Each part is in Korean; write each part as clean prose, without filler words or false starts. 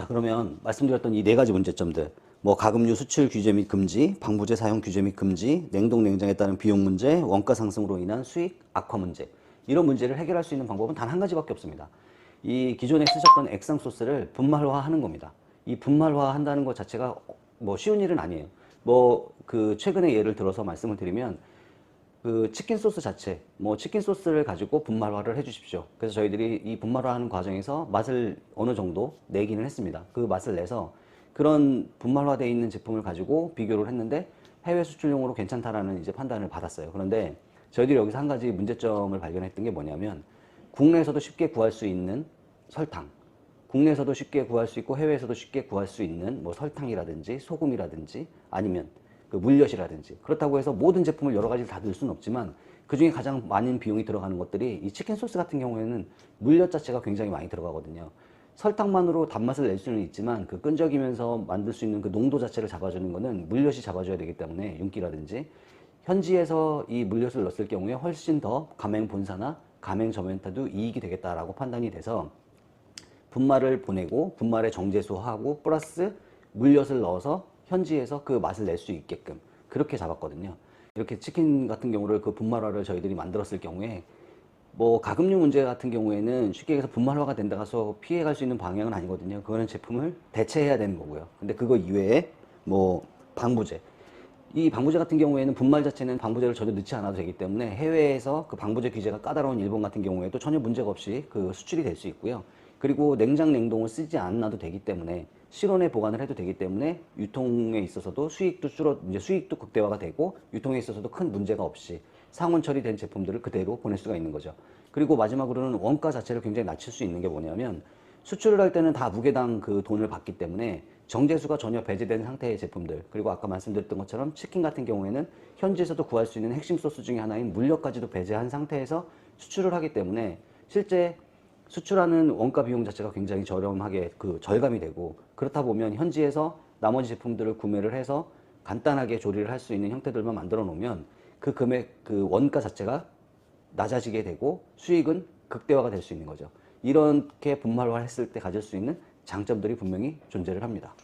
그러면 말씀드렸던 이 네 가지 문제점들, 뭐 가금류 수출 규제 및 금지, 방부제 사용 규제 및 금지, 냉동 냉장에 따른 비용 문제, 원가 상승으로 인한 수익 악화 문제, 이런 문제를 해결할 수 있는 방법은 단 한 가지밖에 없습니다. 이 기존에 쓰셨던 액상 소스를 분말화하는 겁니다. 이 분말화 한다는 것 자체가 뭐 쉬운 일은 아니에요. 뭐 그 최근에 예를 들어서 말씀을 드리면 그 치킨 소스 자체, 뭐 치킨 소스를 가지고 분말화를 해 주십시오. 그래서 저희들이 이 분말화하는 과정에서 맛을 어느 정도 내기는 했습니다. 그 맛을 내서 그런 분말화되어 있는 제품을 가지고 비교를 했는데 해외 수출용으로 괜찮다라는 이제 판단을 받았어요. 그런데 저희들이 여기서 한 가지 문제점을 발견했던 게 뭐냐면, 국내에서도 쉽게 구할 수 있는 설탕, 국내에서도 쉽게 구할 수 있고 해외에서도 쉽게 구할 수 있는 뭐 설탕이라든지 소금이라든지 아니면 그 물엿이라든지, 그렇다고 해서 모든 제품을 여러 가지를 다 넣을 수는 없지만 그 중에 가장 많은 비용이 들어가는 것들이 이 치킨 소스 같은 경우에는 물엿 자체가 굉장히 많이 들어가거든요. 설탕만으로 단맛을 낼 수는 있지만 그 끈적이면서 만들 수 있는 그 농도 자체를 잡아주는 거는 물엿이 잡아줘야 되기 때문에, 윤기라든지 현지에서 이 물엿을 넣었을 경우에 훨씬 더 가맹 본사나 가맹 점유한테도 이익이 되겠다라고 판단이 돼서 분말을 보내고 분말에 정제수하고 플러스 물엿을 넣어서 현지에서 그 맛을 낼 수 있게끔 그렇게 잡았거든요. 이렇게 치킨 같은 경우를 그 분말화를 저희들이 만들었을 경우에 뭐 가금류 문제 같은 경우에는 쉽게 얘기해서 분말화가 된다고 해서 피해갈 수 있는 방향은 아니거든요. 그거는 제품을 대체해야 되는 거고요. 근데 그거 이외에 뭐 방부제, 이 방부제 같은 경우에는 분말 자체는 방부제를 전혀 넣지 않아도 되기 때문에 해외에서 그 방부제 규제가 까다로운 일본 같은 경우에도 전혀 문제가 없이 그 수출이 될 수 있고요. 그리고 냉장 냉동을 쓰지 않아도 되기 때문에 실온에 보관을 해도 되기 때문에 유통에 있어서도 수익도 이제 수익도 극대화가 되고 유통에 있어서도 큰 문제가 없이 상온 처리된 제품들을 그대로 보낼 수가 있는 거죠. 그리고 마지막으로는 원가 자체를 굉장히 낮출 수 있는 게 뭐냐면, 수출을 할 때는 다 무게당 그 돈을 받기 때문에 정제수가 전혀 배제된 상태의 제품들, 그리고 아까 말씀드렸던 것처럼 치킨 같은 경우에는 현지에서도 구할 수 있는 핵심 소스 중에 하나인 물엿까지도 배제한 상태에서 수출을 하기 때문에 실제 수출하는 원가 비용 자체가 굉장히 저렴하게 그 절감이 되고, 그렇다 보면 현지에서 나머지 제품들을 구매를 해서 간단하게 조리를 할 수 있는 형태들만 만들어 놓으면 그 금액, 그 원가 자체가 낮아지게 되고 수익은 극대화가 될 수 있는 거죠. 이렇게 분말화 했을 때 가질 수 있는 장점들이 분명히 존재를 합니다.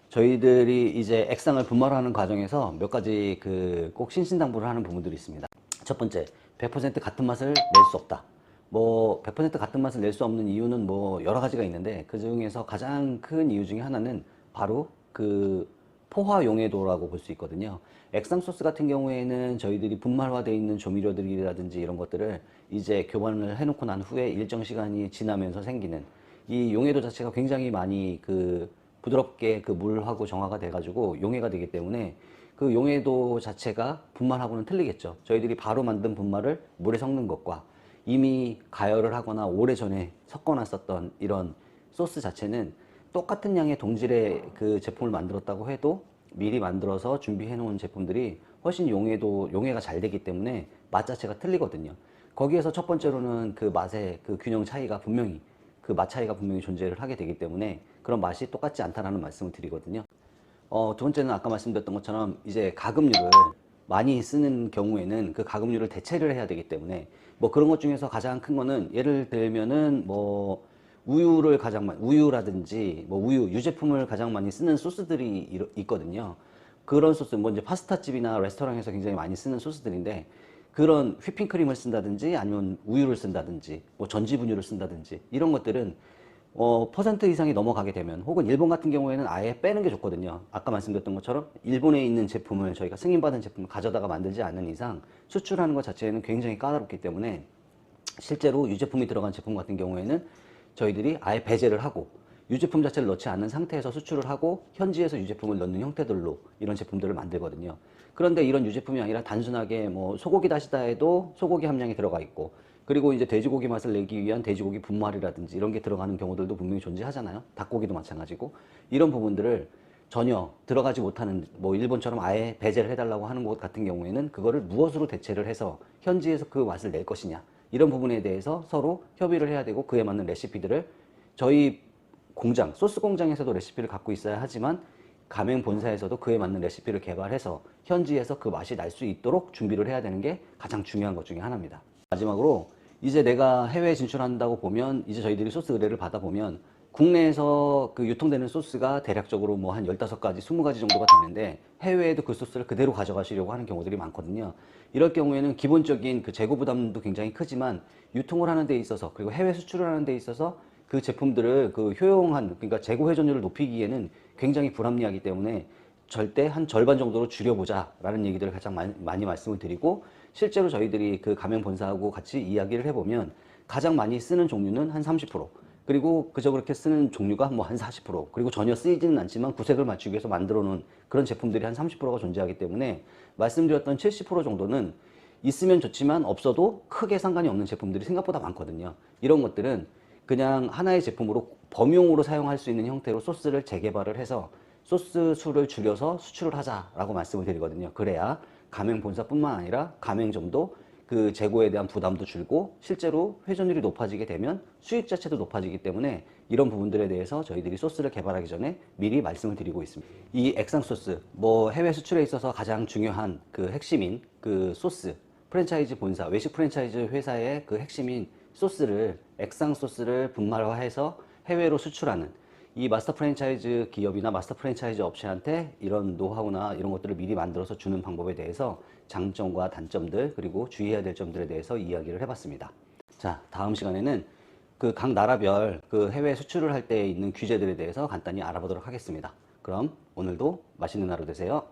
저희들이 이제 액상을 분말화하는 과정에서 몇 가지 그 꼭 신신당부를 하는 부분들이 있습니다. 첫 번째, 100% 같은 맛을 낼 수 없다. 뭐 100% 같은 맛을 낼 수 없는 이유는 뭐 여러 가지가 있는데, 그 중에서 가장 큰 이유 중에 하나는 바로 그 포화 용해도라고 볼 수 있거든요. 액상 소스 같은 경우에는 저희들이 분말화되어 있는 조미료들이라든지 이런 것들을 이제 교반을 해놓고 난 후에 일정 시간이 지나면서 생기는 이 용해도 자체가 굉장히 많이 그 부드럽게 그 물하고 정화가 돼가지고 용해가 되기 때문에 그 용해도 자체가 분말하고는 틀리겠죠. 저희들이 바로 만든 분말을 물에 섞는 것과 이미 가열을 하거나 오래전에 섞어놨었던 이런 소스 자체는 똑같은 양의 동질의 그 제품을 만들었다고 해도 미리 만들어서 준비해 놓은 제품들이 훨씬 용해가 잘 되기 때문에 맛 자체가 틀리거든요. 거기에서 첫 번째로는 그 맛의 그 균형 차이가 분명히, 그 맛 차이가 분명히 존재를 하게 되기 때문에 그런 맛이 똑같지 않다라는 말씀을 드리거든요. 두 번째는 아까 말씀드렸던 것처럼 이제 가금류를 많이 쓰는 경우에는 그 가금류를 대체를 해야 되기 때문에 뭐 그런 것 중에서 가장 큰 거는, 예를 들면은 뭐 우유를 가장 많이, 우유라든지 뭐 우유, 유제품을 가장 많이 쓰는 소스들이 있거든요. 그런 소스, 뭐 이제 파스타집이나 레스토랑에서 굉장히 많이 쓰는 소스들인데, 그런 휘핑크림을 쓴다든지 아니면 우유를 쓴다든지 뭐 전지분유를 쓴다든지 이런 것들은 퍼센트 이상이 넘어가게 되면, 혹은 일본 같은 경우에는 아예 빼는 게 좋거든요. 아까 말씀드렸던 것처럼 일본에 있는 제품을 저희가 승인받은 제품을 가져다가 만들지 않는 이상 수출하는 것 자체는 굉장히 까다롭기 때문에 실제로 유제품이 들어간 제품 같은 경우에는 저희들이 아예 배제를 하고 유제품 자체를 넣지 않는 상태에서 수출을 하고 현지에서 유제품을 넣는 형태들로 이런 제품들을 만들거든요. 그런데 이런 유제품이 아니라 단순하게 뭐 소고기 다시다 해도 소고기 함량이 들어가 있고, 그리고 이제 돼지고기 맛을 내기 위한 돼지고기 분말이라든지 이런 게 들어가는 경우들도 분명히 존재하잖아요. 닭고기도 마찬가지고. 이런 부분들을 전혀 들어가지 못하는, 뭐 일본처럼 아예 배제를 해달라고 하는 곳 같은 경우에는 그거를 무엇으로 대체를 해서 현지에서 그 맛을 낼 것이냐, 이런 부분에 대해서 서로 협의를 해야 되고, 그에 맞는 레시피들을 저희 공장, 소스 공장에서도 레시피를 갖고 있어야 하지만 가맹 본사에서도 그에 맞는 레시피를 개발해서 현지에서 그 맛이 날 수 있도록 준비를 해야 되는 게 가장 중요한 것 중에 하나입니다. 마지막으로 이제 내가 해외에 진출한다고 보면, 이제 저희들이 소스 의뢰를 받아보면 국내에서 그 유통되는 소스가 대략적으로 뭐 한 15가지, 20가지 정도가 되는데 해외에도 그 소스를 그대로 가져가시려고 하는 경우들이 많거든요. 이럴 경우에는 기본적인 그 재고 부담도 굉장히 크지만 유통을 하는 데 있어서 그리고 해외 수출을 하는 데 있어서 그 제품들을 그 효용한 그러니까 재고 회전율을 높이기에는 굉장히 불합리하기 때문에 절대 한 절반 정도로 줄여보자 라는 얘기들을 가장 많이 말씀을 드리고 실제로 저희들이 그 가맹 본사하고 같이 이야기를 해보면 가장 많이 쓰는 종류는 한 30%, 그리고 그저 그렇게 쓰는 종류가 뭐 한 40%, 그리고 전혀 쓰이지는 않지만 구색을 맞추기 위해서 만들어 놓은 그런 제품들이 한 30%가 존재하기 때문에 말씀드렸던 70% 정도는 있으면 좋지만 없어도 크게 상관이 없는 제품들이 생각보다 많거든요. 이런 것들은 그냥 하나의 제품으로 범용으로 사용할 수 있는 형태로 소스를 재개발을 해서 소스 수를 줄여서 수출을 하자라고 말씀을 드리거든요. 그래야 가맹 본사뿐만 아니라 가맹점도 그 재고에 대한 부담도 줄고 실제로 회전율이 높아지게 되면 수익 자체도 높아지기 때문에 이런 부분들에 대해서 저희들이 소스를 개발하기 전에 미리 말씀을 드리고 있습니다. 이 액상 소스, 뭐 해외 수출에 있어서 가장 중요한 그 핵심인 그 소스, 프랜차이즈 본사, 외식 프랜차이즈 회사의 그 핵심인 소스를, 액상 소스를 분말화해서 해외로 수출하는 이 마스터 프랜차이즈 기업이나 마스터 프랜차이즈 업체한테 이런 노하우나 이런 것들을 미리 만들어서 주는 방법에 대해서 장점과 단점들 그리고 주의해야 될 점들에 대해서 이야기를 해봤습니다. 자, 다음 시간에는 그 각 나라별 그 해외 수출을 할 때 있는 규제들에 대해서 간단히 알아보도록 하겠습니다. 그럼 오늘도 맛있는 하루 되세요.